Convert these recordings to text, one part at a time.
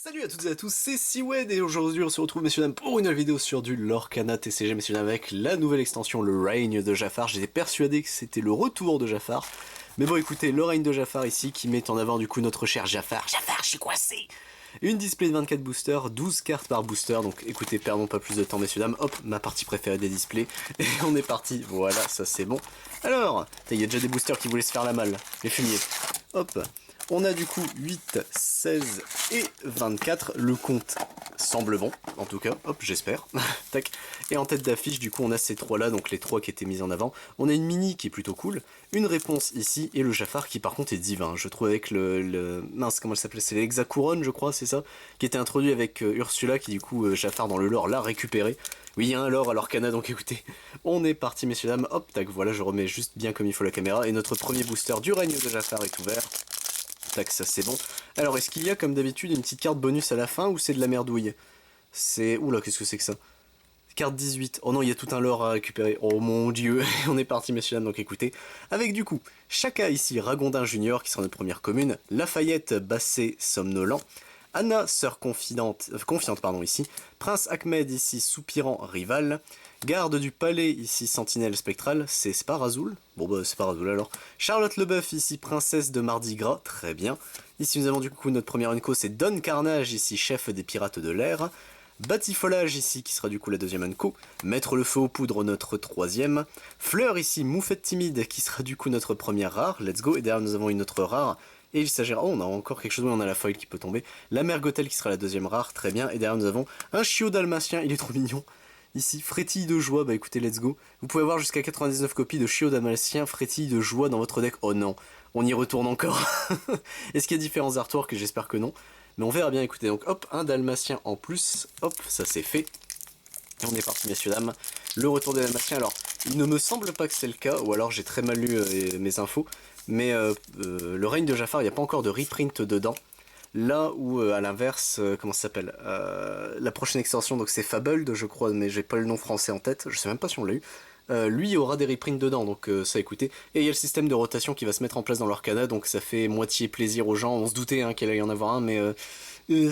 Salut à toutes et à tous, c'est Siwed et aujourd'hui on se retrouve messieurs dames pour une nouvelle vidéo sur du Lorcana TCG messieurs dames avec la nouvelle extension le règne de Jafar. J'étais persuadé que c'était le retour de Jafar, mais bon écoutez, le règne de Jafar ici qui met en avant du coup notre cher Jafar. Jafar, je suis coincé. Une display de 24 boosters, 12 cartes par booster, donc écoutez, perdons pas plus de temps messieurs dames, hop, ma partie préférée des displays, et on est parti, voilà, ça c'est bon. Alors, il y a déjà des boosters qui voulaient se faire la malle, les fumiers, hop. On a du coup 8, 16 et 24, le compte semble bon, en tout cas, hop, j'espère, tac. Et en tête d'affiche, du coup, on a ces trois là, donc les trois qui étaient mis en avant. On a une mini qui est plutôt cool, une réponse ici, et le Jafar qui par contre est divin, je trouve avec mince, comment elle s'appelait, c'est l'Hexacouronne, je crois, c'est ça, qui était introduit avec Ursula, qui du coup, Jafar dans le lore l'a récupéré. Oui, il y a un lore à l'Orcana, donc écoutez, on est parti messieurs dames, hop, tac, voilà, je remets juste bien comme il faut la caméra, et notre premier booster du règne de Jafar est ouvert. Tac, ça c'est bon. Alors, est-ce qu'il y a comme d'habitude une petite carte bonus à la fin ou c'est de la merdouille? C'est... Oula, qu'est-ce que c'est que ça? Carte 18. Oh non, il y a tout un lore à récupérer. Oh mon dieu. On est parti, messieurs dames, donc écoutez. Avec du coup, Chaka ici, Ragondin Junior, qui sera notre première commune. Lafayette, Basset, Somnolent. Anna, sœur confiante pardon, ici. Prince Ahmed ici, soupirant rival. Garde du palais ici, sentinelle spectrale. C'est pas Razoul? Bon bah c'est pas Razoul alors. Charlotte Leboeuf ici, princesse de Mardi Gras. Très bien. Ici nous avons du coup notre première unco, c'est Don Carnage ici, chef des pirates de l'air. Batifolage ici, qui sera du coup la deuxième unco. Mettre le feu aux poudres, notre troisième. Fleur ici, Moufette timide, qui sera du coup notre première rare. Let's go. Et derrière nous avons une autre rare. Et il s'agira... Oh, on a encore quelque chose, oui, on a la foil qui peut tomber. La Mergotel qui sera la deuxième rare, très bien. Et derrière nous avons un chiot dalmatien, il est trop mignon. Ici, frétille de joie, bah écoutez, let's go. Vous pouvez avoir jusqu'à 99 copies de chiot dalmatien, frétille de joie dans votre deck. Oh non, on y retourne encore. Est-ce qu'il y a différents artworks? J'espère que non. Mais on verra bien, écoutez. Donc hop, un dalmatien en plus. Hop, ça c'est fait. Et on est parti, messieurs, dames. Le retour des dalmatiens, alors, il ne me semble pas que c'est le cas, ou alors j'ai très mal lu mes infos. Mais le règne de Jafar, il n'y a pas encore de reprint dedans. Là où, à l'inverse, comment ça s'appelle la prochaine extension, donc c'est Fabled, je crois, mais j'ai pas le nom français en tête, je sais même pas si on l'a eu. Lui, il y aura des reprints dedans, donc ça écoutez. Et il y a le système de rotation qui va se mettre en place dans l'Orcana, donc ça fait moitié plaisir aux gens. On se doutait hein, qu'il allait y en avoir un, mais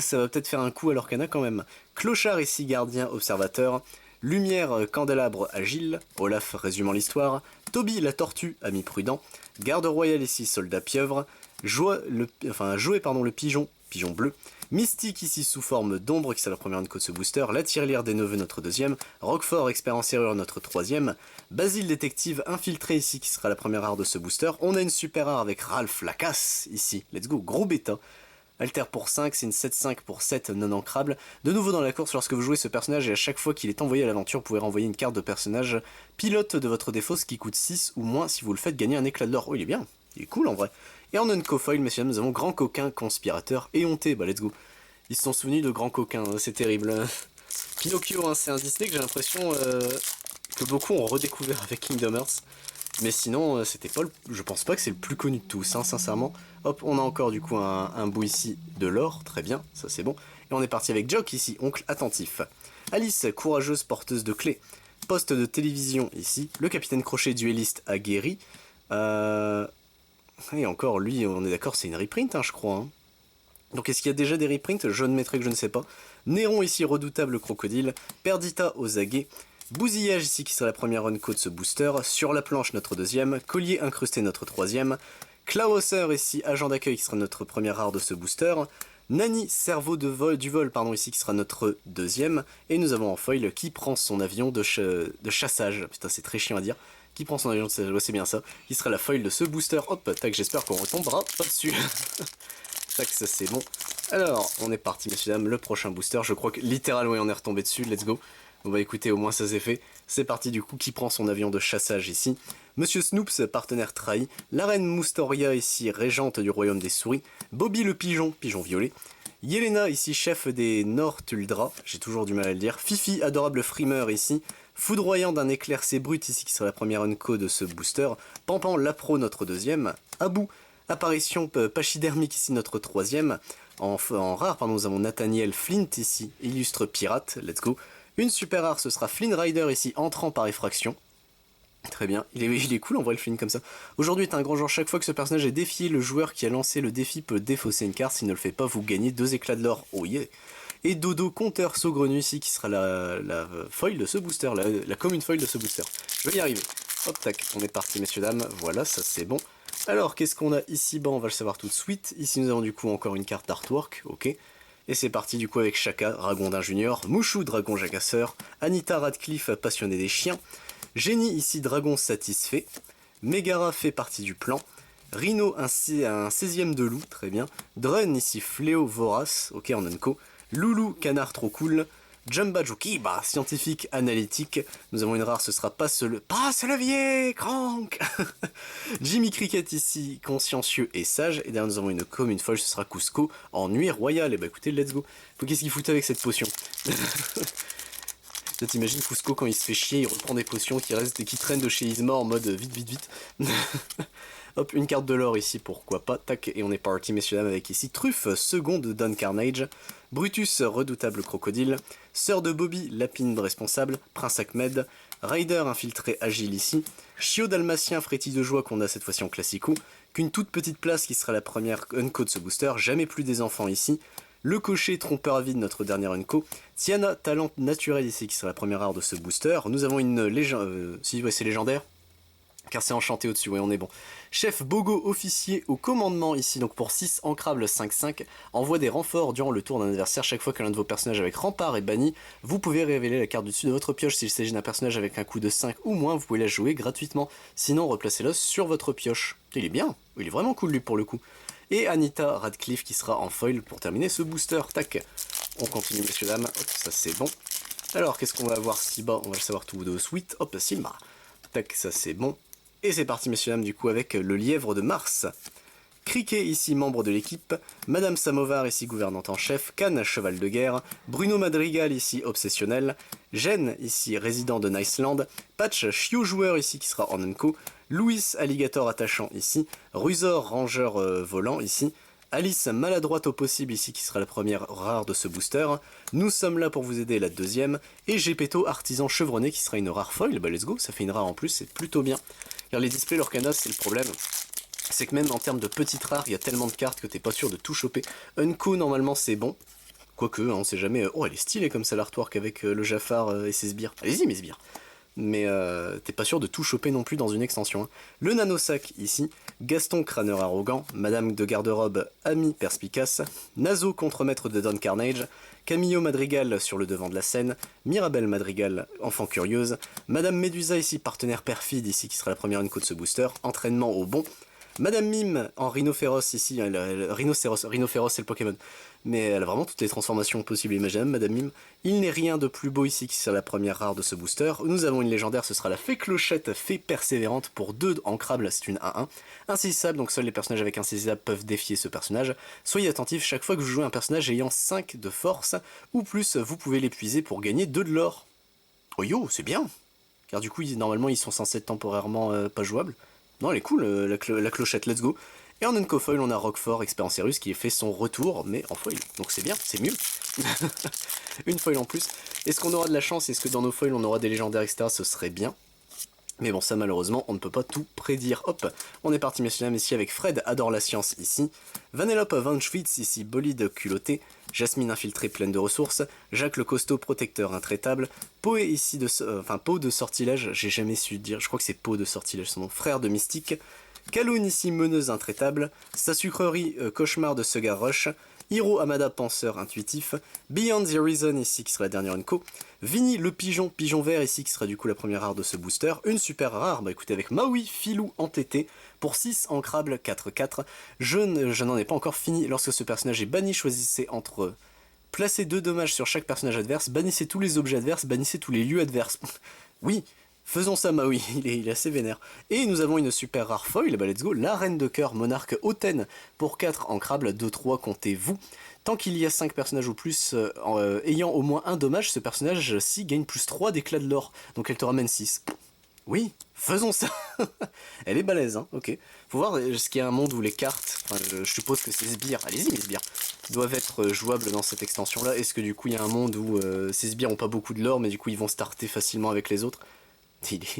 ça va peut-être faire un coup à l'Orcana quand même. Clochard ici, gardien, observateur. Lumière, candélabre, agile. Olaf résumant l'histoire. Toby, la tortue, ami prudent. Garde royal ici, soldat pieuvre. Jouer le pigeon, pigeon bleu. Mystique ici sous forme d'ombre, qui sera la première unco de ce booster. La tirelire des neveux, notre deuxième. Roquefort, expert en serrure, notre troisième. Basile, détective infiltré ici, qui sera la première rare de ce booster. On a une super rare avec Ralph Lacasse ici. Let's go, gros bêta. Alter pour 5, c'est une 7-5 pour 7 non ancrable. De nouveau dans la course lorsque vous jouez ce personnage et à chaque fois qu'il est envoyé à l'aventure, vous pouvez renvoyer une carte de personnage pilote de votre défausse qui coûte 6 ou moins si vous le faites gagner un éclat de l'or. Oh il est bien, il est cool en vrai. Et en unco-foil, messieurs, nous avons Grand Coquin, Conspirateur et Honté. Bah let's go. Ils se sont souvenus de Grand Coquin, c'est terrible. Pinocchio, hein, c'est un Disney que j'ai l'impression que beaucoup ont redécouvert avec Kingdom Hearts. Mais sinon, c'était pas je pense pas que c'est le plus connu de tous, hein, sincèrement. Hop, on a encore du coup un bout ici de l'or, très bien, ça c'est bon. Et on est parti avec Jock ici, oncle attentif. Alice, courageuse porteuse de clés. Poste de télévision ici. Le capitaine Crochet, duelliste aguerri. Et encore, lui, on est d'accord, c'est une reprint, hein, je crois. Hein. Donc est-ce qu'il y a déjà des reprints? Je ne mettrai que je ne sais pas. Néron ici, redoutable crocodile. Perdita aux aguets. Bousillage ici qui sera la première unco de ce booster. Sur la planche notre deuxième. Collier incrusté notre troisième. Clawhauser ici, agent d'accueil qui sera notre première rare de ce booster. Nani, cerveau du vol pardon ici qui sera notre deuxième. Et nous avons en foil qui prend son avion de chassage. Putain c'est très chiant à dire. Qui prend son avion de chassage, ouais, c'est bien ça. Qui sera la foil de ce booster. Hop, tac, j'espère qu'on retombera pas dessus. Tac, ça c'est bon. Alors, on est parti messieurs dames, le prochain booster. Je crois que littéralement on est retombé dessus, let's go. Bon bah écoutez, au moins ça c'est fait. C'est parti du coup, qui prend son avion de chassage ici. Monsieur Snoops, partenaire trahi. La reine Moustoria ici, régente du royaume des souris. Bobby le pigeon, pigeon violet. Yelena ici, chef des Nortuldra, j'ai toujours du mal à le dire. Fifi, adorable frimeur ici. Foudroyant d'un éclair c'est brut ici, qui sera la première unco de ce booster. Pampan Lapro, notre deuxième. Abou, apparition pachydermique ici, notre troisième. En rare, pardon, nous avons Nathaniel Flint ici, illustre pirate, let's go. Une super rare, ce sera Flynn Rider ici, entrant par effraction. Très bien, il est cool en vrai le feeling comme ça. Aujourd'hui est un grand jour, chaque fois que ce personnage est défié, le joueur qui a lancé le défi peut défausser une carte, s'il ne le fait pas, vous gagnez 2 éclats de l'or, oh yeah. Et Dodo, compteur saugrenu ici, qui sera la foil de ce booster, la commune foil de ce booster. Je vais y arriver. Hop, tac, on est parti messieurs dames, voilà, ça c'est bon. Alors, qu'est-ce qu'on a ici? Bah, on va le savoir tout de suite. Ici, nous avons du coup encore une carte d'artwork, ok. Et c'est parti du coup avec Shaka, Ragondin Junior, Mouchou, Dragon Jacasseur, Anita Radcliffe, passionné des chiens, Génie ici, Dragon satisfait, Megara fait partie du plan, Rhino un 16ème de loup, très bien, Drun ici, Fléau vorace, ok en Unco, Loulou, Canard trop cool, Jumba Jokiba, scientifique analytique. Nous avons une rare, ce sera Passe levier, crank. Jimmy Cricket ici, consciencieux et sage. Et derrière nous avons une commune folle, ce sera Cusco en nuit royale. Et bah écoutez, let's go. Qu'est-ce qu'il foutait avec cette potion? T'imagines Cusco quand il se fait chier, il reprend des potions qui restent et qui traînent de chez Isma en mode vite vite vite. Hop, une carte de l'or ici, pourquoi pas, tac, et on est parti messieurs dames avec ici Truffe, seconde Don Carnage, Brutus, redoutable crocodile, Sœur de Bobby, lapine responsable, Prince Ahmed, Rider infiltré agile ici, Chiot dalmatien frétille de joie qu'on a cette fois-ci en classico, qu'une toute petite place qui sera la première unco de ce booster, jamais plus des enfants ici, le cocher trompeur avide, notre dernière unco, Tiana, talent naturel ici qui sera la première rare de ce booster, nous avons une légende, si ouais, c'est légendaire, car c'est enchanté au-dessus, ouais on est bon. Chef Bogo officier au commandement ici, donc pour 6 ancrables 5-5, envoie des renforts durant le tour d'un adversaire. Chaque fois que l'un de vos personnages avec rempart est banni, vous pouvez révéler la carte du dessus de votre pioche. S'il s'agit d'un personnage avec un coût de 5 ou moins, vous pouvez la jouer gratuitement. Sinon, replacez-la sur votre pioche. Il est bien, il est vraiment cool lui pour le coup. Et Anita Radcliffe qui sera en foil pour terminer ce booster. Tac, on continue messieurs dames, hop, ça c'est bon. Alors qu'est-ce qu'on va avoir si bas? On va le savoir tout de suite. Hop, Silma. Tac, ça c'est bon. Et c'est parti messieurs dames du coup avec le lièvre de Mars. Cricket ici membre de l'équipe, Madame Samovar ici gouvernante en chef, Khan cheval de guerre, Bruno Madrigal ici obsessionnel, Jen ici résident de Niceland, Patch chiot joueur ici qui sera en unco, Louis alligator attachant ici, Rusor rangeur volant ici, Alice maladroite au possible ici qui sera la première rare de ce booster, nous sommes là pour vous aider la deuxième, et Gepetto artisan chevronné qui sera une rare foil, bah let's go, ça fait une rare en plus, c'est plutôt bien. Car les displays Lorcana, c'est le problème, c'est que même en termes de petites rares, il y a tellement de cartes que t'es pas sûr de tout choper. Unco normalement c'est bon, quoique on sait jamais, oh elle est stylée comme ça l'artwork avec le Jafar et ses sbires, allez-y mes sbires. Mais t'es pas sûr de tout choper non plus dans une extension. Hein. Le nanosac ici, Gaston crâneur arrogant, Madame de garde-robe ami perspicace, Nazo contremaître de Don Carnage, Camillo Madrigal sur le devant de la scène, Mirabelle Madrigal enfant curieuse, Madame Médusa ici partenaire perfide ici qui sera la première unco de ce booster, entraînement au bon, Madame Mime en rhinophéros ici, rhinophéros c'est le Pokémon, mais elle a vraiment toutes les transformations possibles et imaginables, Madame Mime. Il n'est rien de plus beau ici qui sera la première rare de ce booster. Nous avons une légendaire, ce sera la Fée Clochette, Fée Persévérante pour 2 ancrables, c'est une 1-1. Insaisissable, donc seuls les personnages avec insaisissable peuvent défier ce personnage. Soyez attentifs, chaque fois que vous jouez un personnage ayant 5 de force ou plus, vous pouvez l'épuiser pour gagner 2 de l'or. Oh yo, c'est bien. Car du coup, normalement, ils sont censés être temporairement pas jouables. Non, elle est cool, la clochette, let's go. Et en unco foil, on a Roquefort, Expérience qui fait son retour, mais en foil. Donc c'est bien, c'est mieux. Une foil en plus. Est-ce qu'on aura de la chance? Est-ce que dans nos foils, on aura des légendaires, etc. Ce serait bien. Mais bon, ça malheureusement, on ne peut pas tout prédire. Hop, on est parti, messieurs dames, ici avec Fred, adore la science, ici. Vanellope Van Schwitz, ici, bolide culotté. Jasmine infiltrée pleine de ressources. Jacques le costaud, protecteur intraitable. Poe ici, Poe de sortilège, j'ai jamais su dire, je crois que c'est Poe de sortilège, son nom. Frère de mystique. Kaloun ici, meneuse intraitable. Sa sucrerie, cauchemar de Sugar Rush. Hiro Amada, penseur intuitif. Beyond the Reason ici qui sera la dernière unco. Vinny le pigeon vert ici qui sera du coup la première rare de ce booster. Une super rare, bah écoutez avec Maui Filou entêté pour 6 ancrables 4-4. Je n'en ai pas encore fini. Lorsque ce personnage est banni, choisissez entre placer 2 dommages sur chaque personnage adverse, bannissez tous les objets adverses, bannissez tous les lieux adverses. Oui, faisons ça Maui, il est assez vénère. Et nous avons une super rare foil, bah let's go, la reine de cœur monarque Hautaine pour 4 ancrables, 2-3 comptez-vous. Tant qu'il y a 5 personnages ou plus ayant au moins un dommage, ce personnage-ci gagne plus 3 d'éclat de l'or, donc elle te ramène 6. Oui, faisons ça. Elle est balèze, hein, ok. Faut voir, est-ce qu'il y a un monde où les cartes, enfin, je suppose que ces sbires, allez-y mes sbires, doivent être jouables dans cette extension-là. Est-ce que du coup il y a un monde où ces sbires ont pas beaucoup de l'or, mais du coup ils vont starter facilement avec les autres? Il est,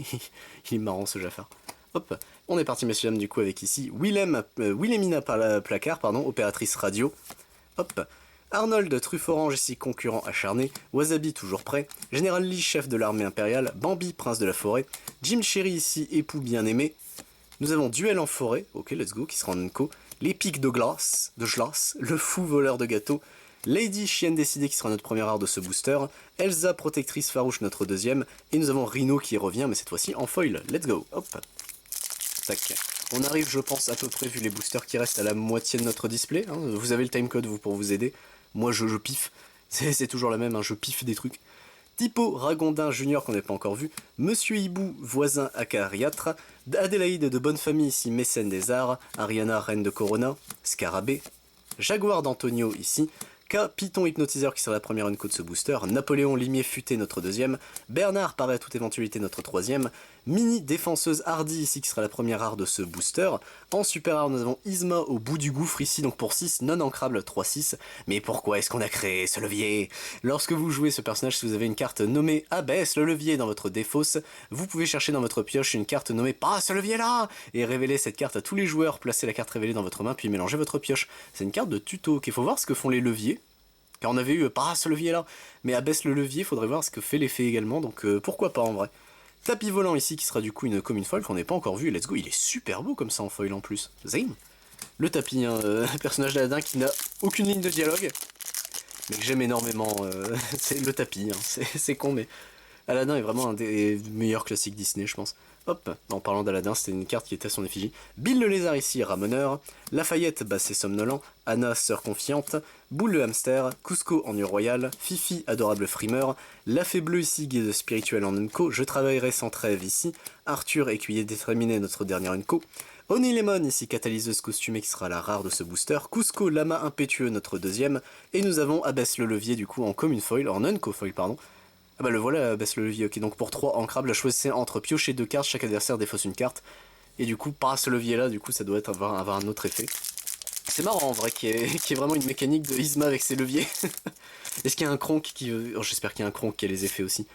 il est marrant ce Jafar. Hop, on est parti messieurs dames du coup avec ici Wilhelmina Placard, pardon, opératrice radio. Hop, Arnold Trufforange ici concurrent acharné, Wasabi toujours prêt, Général Lee chef de l'armée impériale, Bambi prince de la forêt, Jim Cherry ici époux bien aimé. Nous avons Duel en forêt, ok let's go, qui sera en Enco, les pics de glace, le fou voleur de gâteaux, Lady chienne décidée qui sera notre première art de ce booster, Elsa protectrice farouche notre deuxième, et nous avons Rhino qui revient mais cette fois-ci en foil, let's go, hop. Tac. On arrive je pense à peu près vu les boosters qui restent à la moitié de notre display, hein. Vous avez le timecode vous pour vous aider, moi je piffe, c'est toujours la même, hein. Je piffe des trucs. Tipo Ragondin Junior qu'on n'a pas encore vu, Monsieur Hibou, voisin acariâtre, Adélaïde de bonne famille ici mécène des arts, Ariana reine de Corona, Scarabée, Jaguar d'Antonio ici, K, Python hypnotiseur qui sera la première unco de ce booster, Napoléon limier futé notre deuxième, Bernard paraît à toute éventualité notre troisième, Mini défenseuse Hardy ici qui sera la première art de ce booster, en super art nous avons Isma au bout du gouffre ici donc pour 6 non ancrable 3-6, mais pourquoi est-ce qu'on a créé ce levier? Lorsque vous jouez ce personnage, si vous avez une carte nommée Abaisse le levier dans votre défausse, vous pouvez chercher dans votre pioche une carte nommée Pas ce levier là et révéler cette carte à tous les joueurs, placer la carte révélée dans votre main puis mélanger votre pioche. C'est une carte de tuto qu'il faut voir ce que font les leviers. Car on avait eu pas ce levier là, mais abaisse le levier, faudrait voir ce que fait l'effet également, donc pourquoi pas en vrai. Tapis volant ici qui sera du coup une commune foil qu'on n'est pas encore vu, let's go, il est super beau comme ça en foil en plus. Zim. Le tapis, hein, personnage d'Aladin qui n'a aucune ligne de dialogue, mais que j'aime énormément, c'est le tapis, hein. C'est con mais Aladin est vraiment un des meilleurs classiques Disney je pense. Hop, en parlant d'Aladin, c'était une carte qui était à son effigie. Bill le lézard ici, ramoneur. Lafayette, bassé somnolent. Anna, sœur confiante. Boule le hamster. Cusco, ennui royal. Fifi, adorable frimeur. La fée bleue ici, guide spirituel en unco. Je travaillerai sans trêve ici. Arthur, écuyer déterminé, notre dernière unco. Honey Lemon ici, catalyseuse costumée qui sera la rare de ce booster. Cusco, lama impétueux, notre deuxième. Et nous avons Abaisse le levier du coup en commune foil, en unco foil pardon. Ah bah le voilà, baisse le levier, ok, donc pour 3 ancrables, choisissez entre piocher 2 cartes, chaque adversaire défausse une carte, et du coup, par ce levier là, du coup, ça doit avoir un autre effet. C'est marrant en vrai, qu'il y ait vraiment une mécanique de Isma avec ses leviers. Est-ce qu'il y a un Kronk qui... Oh, j'espère qu'il y a un Kronk qui a les effets aussi.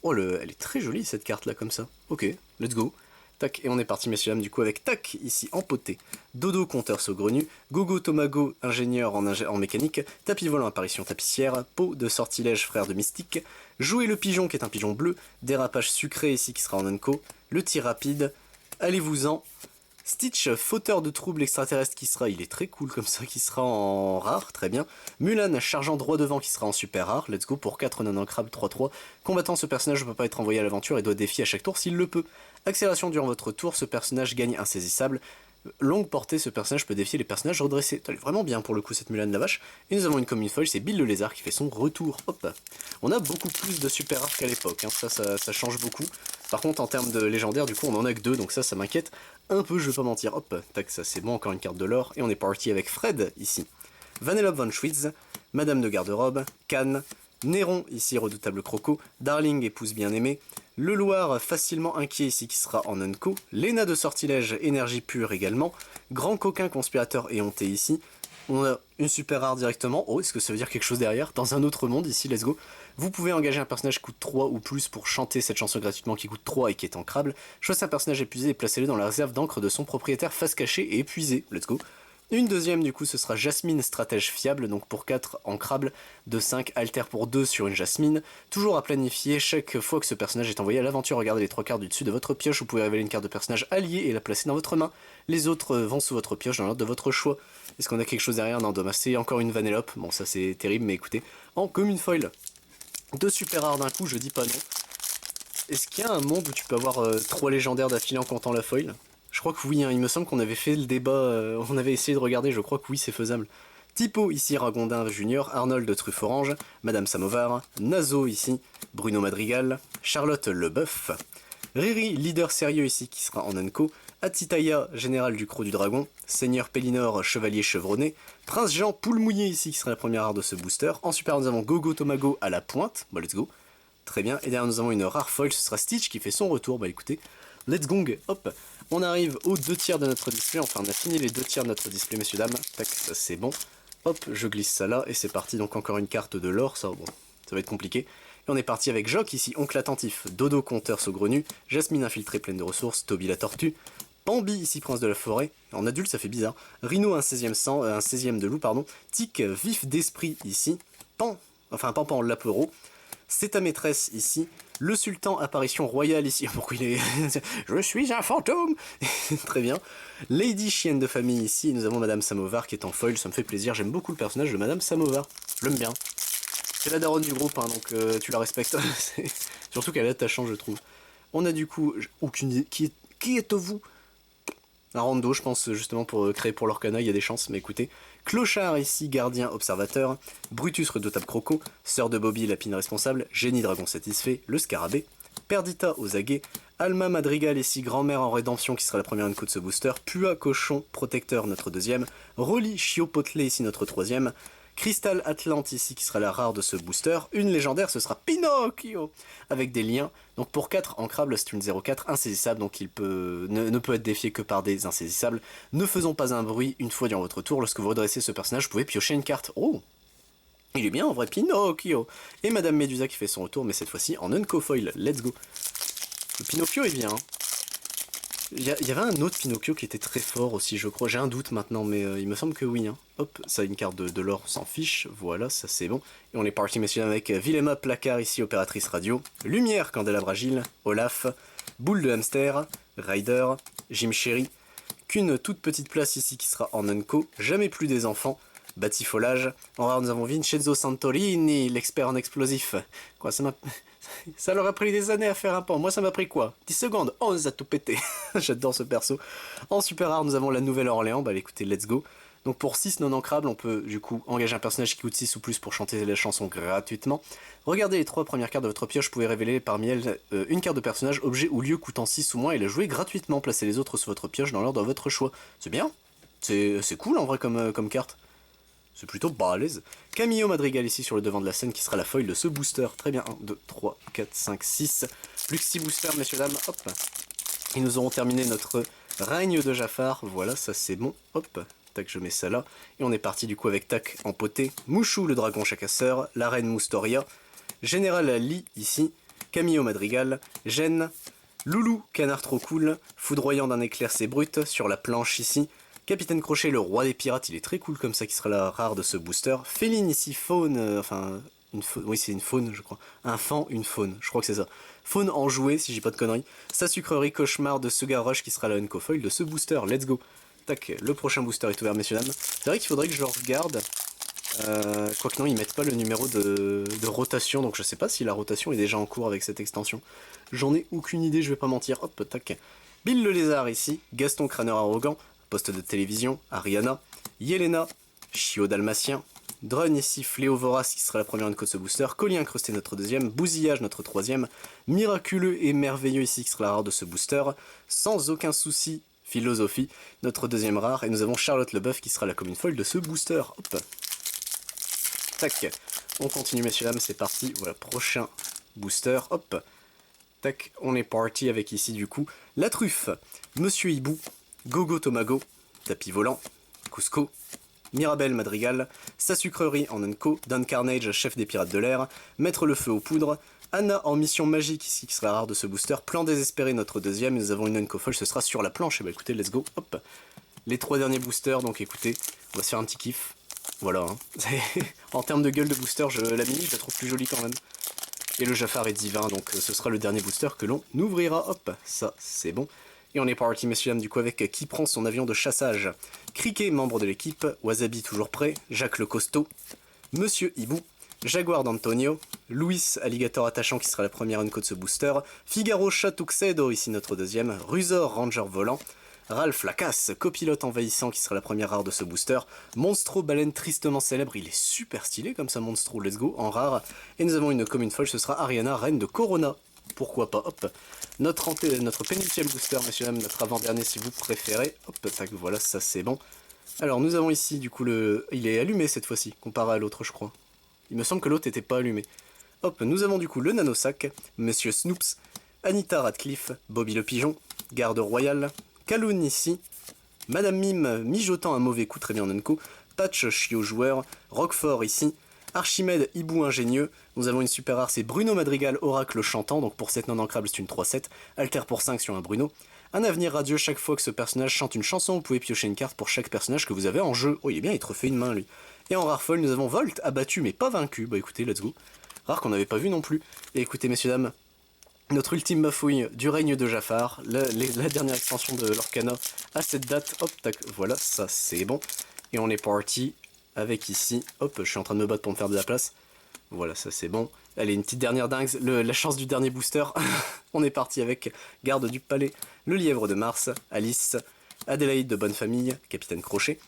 Oh, elle est très jolie cette carte là, comme ça. Ok, let's go. Tac, et on est parti messieurs dames du coup avec tac, ici empoté, Dodo compteur saugrenu, Gogo Tomago ingénieur en mécanique, Tapis volant apparition tapissière, Peau de sortilège frère de mystique, Jouer le pigeon qui est un pigeon bleu, Dérapage sucré ici qui sera en unco, Le tir rapide, Allez-vous-en, Stitch fauteur de troubles extraterrestres qui sera, il est très cool comme ça, qui sera en rare, très bien, Mulan chargeant droit devant qui sera en super rare, let's go pour 4 non ancrables 3-3, combattant ce personnage ne peut pas être envoyé à l'aventure et doit défier à chaque tour s'il le peut. Accélération durant votre tour, ce personnage gagne insaisissable. Longue portée, ce personnage peut défier les personnages redressés. Elle est vraiment bien pour le coup cette Mulan la vache. Et nous avons une commune foil, c'est Bill le lézard qui fait son retour. Hop. On a beaucoup plus de super rares qu'à l'époque, hein. Ça change beaucoup. Par contre en termes de légendaire, du coup on en a que 2, donc ça m'inquiète un peu, je vais pas mentir. Hop, tac, ça c'est bon, encore une carte de l'or. Et on est parti avec Fred ici. Vanellope von Schwitz, Madame de garde-robe, Cannes, Néron, ici redoutable croco, Darling, épouse bien-aimée, Le Loir, facilement inquiet ici qui sera en unco, Léna de sortilège, énergie pure également, Grand coquin conspirateur éhonté ici, on a une super rare directement, oh est-ce que ça veut dire quelque chose derrière, dans un autre monde ici, let's go, vous pouvez engager un personnage qui coûte 3 ou plus pour chanter cette chanson gratuitement qui coûte 3 et qui est ancrable, choisissez un personnage épuisé et placez-le dans la réserve d'encre de son propriétaire face cachée et épuisé, let's go. Une deuxième du coup ce sera Jasmine stratège fiable, donc pour 4 ancrables, de 5 alter pour 2 sur une Jasmine, toujours à planifier chaque fois que ce personnage est envoyé à l'aventure, regardez les 3 cartes du dessus de votre pioche, vous pouvez révéler une carte de personnage allié et la placer dans votre main, les autres vont sous votre pioche dans l'ordre de votre choix. Est-ce qu'on a quelque chose derrière? Non, dommage, c'est encore une Vanellope, bon ça c'est terrible mais écoutez, en commune foil. 2 super rares d'un coup, je dis pas non. Est-ce qu'il y a un monde où tu peux avoir 3 légendaires d'affilée en comptant la foil? Je crois que oui, hein, il me semble qu'on avait fait le débat, on avait essayé de regarder, je crois que oui, c'est faisable. Tipo, ici Ragondin Junior, Arnold de Trufforange, Madame Samovar, Nazo ici, Bruno Madrigal, Charlotte Leboeuf, Riri, leader sérieux ici qui sera en unco, Atitaya, général du Croc du Dragon, Seigneur Pellinor, chevalier chevronné, Prince Jean, poule mouillée ici qui sera la première art de ce booster, en super nous avons Gogo Tomago à la pointe, bah let's go, très bien, et derrière nous avons une rare foil, ce sera Stitch qui fait son retour, bah écoutez, let's gong, hop. On arrive aux 2 tiers de notre display, enfin on a fini les 2 tiers de notre display messieurs dames, tac, ça c'est bon, hop, je glisse ça là, et c'est parti, donc encore une carte de l'or, ça bon, ça va être compliqué, Et on est parti avec Jock ici, oncle attentif, Dodo conteur saugrenu, Jasmine infiltrée pleine de ressources, Toby la tortue, Pambi ici prince de la forêt, en adulte ça fait bizarre, Rhino un 16e de loup pardon, Tic vif d'esprit ici, Pampan Lapero, c'est ta maîtresse ici, le sultan apparition royale ici, pourquoi il est... Je suis un fantôme. Très bien. Lady chienne de famille ici, et nous avons Madame Samovar qui est en foil, ça me fait plaisir, j'aime beaucoup le personnage de Madame Samovar, je l'aime bien. C'est la daronne du groupe, hein, donc tu la respectes, surtout qu'elle est attachante je trouve. On a du coup, aucune idée, qui êtes-vous? Un rando, je pense, justement, pour créer pour l'Orcana, il y a des chances, mais écoutez. Clochard, ici, gardien, observateur. Brutus, redoutable croco. Sœur de Bobby, lapine responsable. Génie, dragon satisfait. Le scarabée. Perdita, aux aguets. Alma Madrigal, ici, grand-mère en rédemption, qui sera la première unco de ce booster. Pua, cochon, protecteur, notre deuxième. Rolly, chiopotelé, ici, notre troisième. Crystal Atlante ici qui sera la rare de ce booster. Une légendaire ce sera Pinocchio avec des liens. Donc pour 4 ancrables c'est une 0-4 insaisissable donc il ne peut être défié que par des insaisissables. Ne faisons pas un bruit une fois durant votre tour. Lorsque vous redressez ce personnage vous pouvez piocher une carte. Oh, il est bien en vrai Pinocchio. Et Madame Medusa qui fait son retour mais cette fois-ci en Unco Foil. Let's go. Le Pinocchio est bien. Il y avait un autre Pinocchio qui était très fort aussi, je crois. J'ai un doute maintenant, mais il me semble que oui. Hein. Hop, ça a une carte de l'or, on s'en fiche. Voilà, ça c'est bon. Et on est parti, messieurs, avec Vilema Placard, ici, opératrice radio. Lumière, candélabre agile. Olaf. Boule de hamster. Rider. Jim Sherry. Qu'une toute petite place ici qui sera en Unco. Jamais plus des enfants. Batifolage. En rare, nous avons Vincenzo Santorini, l'expert en explosif. Quoi, ça m'a... Ça leur a pris des années à faire un pan. Moi, ça m'a pris quoi? 10 secondes. Oh, ça a tout pété. J'adore ce perso. En super rare, nous avons la Nouvelle-Orléans. Bah, écoutez, let's go. Donc, pour 6 non ancrables, on peut, du coup, engager un personnage qui coûte 6 ou plus pour chanter la chanson gratuitement. Regardez les 3 premières cartes de votre pioche. Vous pouvez révéler parmi elles une carte de personnage, objet ou lieu coûtant 6 ou moins et la jouer gratuitement. Placez les autres sur votre pioche dans l'ordre de votre choix. C'est bien. C'est cool, en vrai, comme carte. C'est plutôt balèze. Camillo Madrigal ici sur le devant de la scène qui sera la foil de ce booster. Très bien, 1, 2, 3, 4, 5, 6. Plus que 6 boosters, messieurs, dames. Hop. Et nous aurons terminé notre règne de Jafar. Voilà, ça c'est bon. Hop. Tac, je mets ça là. Et on est parti du coup avec Tac en poté. Mouchou le dragon chacasseur. La reine Moustoria. Général Lee ici. Camillo Madrigal. Gêne. Loulou, canard trop cool. Foudroyant d'un éclair, c'est brut. Sur la planche ici. Capitaine Crochet, le roi des pirates, il est très cool comme ça, qui sera la rare de ce booster. Féline ici, faune, oui c'est une faune je crois. Un fan, une faune, je crois que c'est ça. Faune enjouée, si j'ai pas de conneries. Sa sucrerie cauchemar de Sugar Rush qui sera la Unco Foil de ce booster, let's go. Tac, le prochain booster est ouvert, messieurs dames. C'est vrai qu'il faudrait que je le regarde. Quoique non, ils mettent pas le numéro de rotation, donc je sais pas si la rotation est déjà en cours avec cette extension. J'en ai aucune idée, je vais pas mentir. Hop, tac. Bill le lézard ici, Gaston crâneur arrogant. Poste de télévision, Ariana, Yelena, Chio Dalmatien, Drone ici, Fléau Vorace qui sera la première unco de ce booster, Collier incrusté notre deuxième, Bousillage notre troisième, Miraculeux et merveilleux ici qui sera la rare de ce booster, Sans aucun souci, Philosophie, notre deuxième rare, et nous avons Charlotte Leboeuf qui sera la commune folle de ce booster. Hop. Tac, on continue messieurs dames, c'est parti, voilà, prochain booster, hop. Tac, on est parti avec ici du coup la truffe, Monsieur Hibou, Gogo Tomago, Tapis Volant, Cusco, Mirabelle Madrigal, Sa Sucrerie en Unco, Dan Carnage, chef des pirates de l'air, Mettre le feu aux poudres, Anna en mission magique ici qui sera rare de ce booster, Plan désespéré notre deuxième, et nous avons une Unco folle, ce sera sur la planche, et bah écoutez, let's go, hop. Les 3 derniers boosters, donc écoutez, on va se faire un petit kiff, voilà. Hein. En termes de gueule de booster, la mini, je la trouve plus jolie quand même. Et le Jafar est divin, donc ce sera le dernier booster que l'on ouvrira, hop, ça c'est bon. Et on est parti, messieurs dames, du coup, avec qui prend son avion de chassage. Criquet, membre de l'équipe. Wasabi, toujours prêt. Jacques le costaud. Monsieur Hibou. Jaguar d'Antonio. Louis, alligator attachant, qui sera la première unco de ce booster. Figaro Chatuxedo, ici notre deuxième. Rusor, ranger volant. Ralph Lacasse, copilote envahissant, qui sera la première rare de ce booster. Monstro, baleine tristement célèbre. Il est super stylé comme ça, Monstro, let's go, en rare. Et nous avons une commune folle, ce sera Ariana, reine de Corona. Pourquoi pas, hop. Notre pénultième booster, messieurs dames, notre avant-dernier si vous préférez. Hop, tac, voilà, ça c'est bon. Alors, nous avons ici, du coup, il est allumé cette fois-ci, comparé à l'autre, je crois. Il me semble que l'autre n'était pas allumé. Hop, nous avons du coup le nanosac, Monsieur Snoops, Anita Radcliffe, Bobby le pigeon, Garde royale, Kaloun ici, Madame Mime mijotant un mauvais coup, très bien en unco, Patch chiot joueur, Roquefort ici, Archimède, hibou ingénieux. Nous avons une super rare, c'est Bruno Madrigal, oracle chantant. Donc pour 7 non ancrables, c'est une 3-7. Alter pour 5 sur un Bruno. Un avenir radieux, chaque fois que ce personnage chante une chanson, vous pouvez piocher une carte pour chaque personnage que vous avez en jeu. Oh, il est bien, il te refait une main lui. Et en rare folle, nous avons Volt, abattu mais pas vaincu. Bah écoutez, let's go. Rare qu'on n'avait pas vu non plus. Et écoutez, messieurs, dames, notre ultime bafouille du règne de Jafar, la dernière extension de l'Orcana à cette date. Hop, tac, voilà, ça c'est bon. Et on est parti avec ici. Hop, je suis en train de me battre pour me faire de la place. Voilà, ça c'est bon. Allez, une petite dernière dingue, la chance du dernier booster. On est parti avec Garde du Palais, le Lièvre de Mars, Alice, Adélaïde de Bonne Famille, Capitaine Crochet,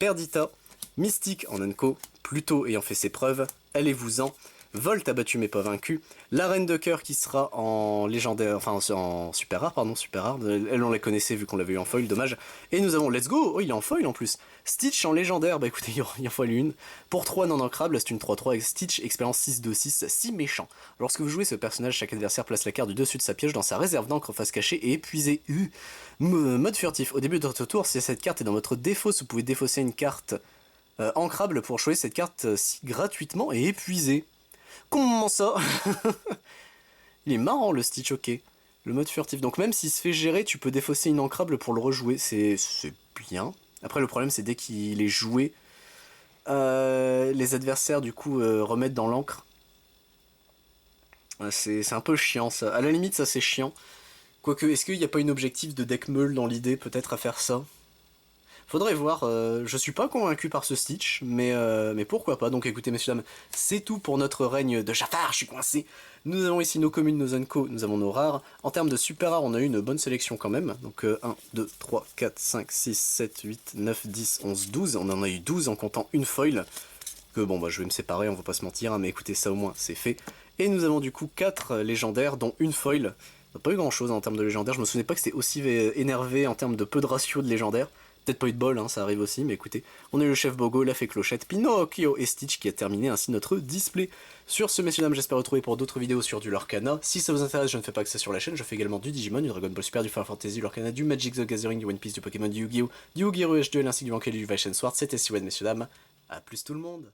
Perdita, Mystique en Unco, Pluto ayant fait ses preuves, Allez-vous-en, Volt abattu mais pas vaincu, la Reine de Cœur qui sera en légendaire, enfin en super rare, pardon, super rare, elle on la connaissait vu qu'on l'avait eu en foil, dommage, et nous avons Let's Go, oh il est en foil en plus, Stitch en légendaire, bah écoutez, il en faut une, pour 3 non ancrables, c'est une 3-3 avec Stitch, expérience 6-2-6, 6 méchant. Lorsque vous jouez ce personnage, chaque adversaire place la carte du dessus de sa pioche dans sa réserve d'encre face cachée et épuisée. Mode furtif, au début de votre tour, si cette carte est dans votre défausse, vous pouvez défausser une carte ancrable pour choisir cette carte gratuitement et épuisée. Comment ça? Il est marrant le Stitch, ok. Le mode furtif. Donc même s'il se fait gérer, tu peux défausser une ancrable pour le rejouer. C'est bien. Après le problème c'est dès qu'il est joué, les adversaires du coup remettent dans l'encre. C'est un peu chiant ça. À la limite ça c'est chiant. Quoique, est-ce qu'il n'y a pas une objectif de deck meul dans l'idée peut-être à faire ça? Faudrait voir, je suis pas convaincu par ce Stitch, mais pourquoi pas. Donc écoutez messieurs dames, c'est tout pour notre règne de Jafar, je suis coincé. Nous avons ici nos communes, nos unco, nous avons nos rares. En termes de super rares, on a eu une bonne sélection quand même. Donc 1, 2, 3, 4, 5, 6, 7, 8, 9, 10, 11, 12. On en a eu 12 en comptant une foil. Que bon bah je vais me séparer, on va pas se mentir, hein, mais écoutez ça au moins c'est fait. Et nous avons du coup 4 légendaires, dont une foil. On n'a pas eu grand chose en termes de légendaires, je me souvenais pas que c'était aussi énervé en termes de peu de ratio de légendaires. Peut-être pas eu de bol, hein, ça arrive aussi, mais écoutez, on a eu le chef Bogo, la fée Clochette, Pinocchio et Stitch qui a terminé ainsi notre display. Sur ce, messieurs dames, j'espère retrouver pour d'autres vidéos sur du Lorcana. Si ça vous intéresse, je ne fais pas que ça sur la chaîne, je fais également du Digimon, du Dragon Ball Super, du Final Fantasy, du Lorcana, du Magic the Gathering, du One Piece, du Pokémon, du Yu-Gi-Oh!, du Yu-Gi-Oh! HD, ainsi que du Banquet du Vachon Sword. C'était Siwen, messieurs dames. A plus tout le monde.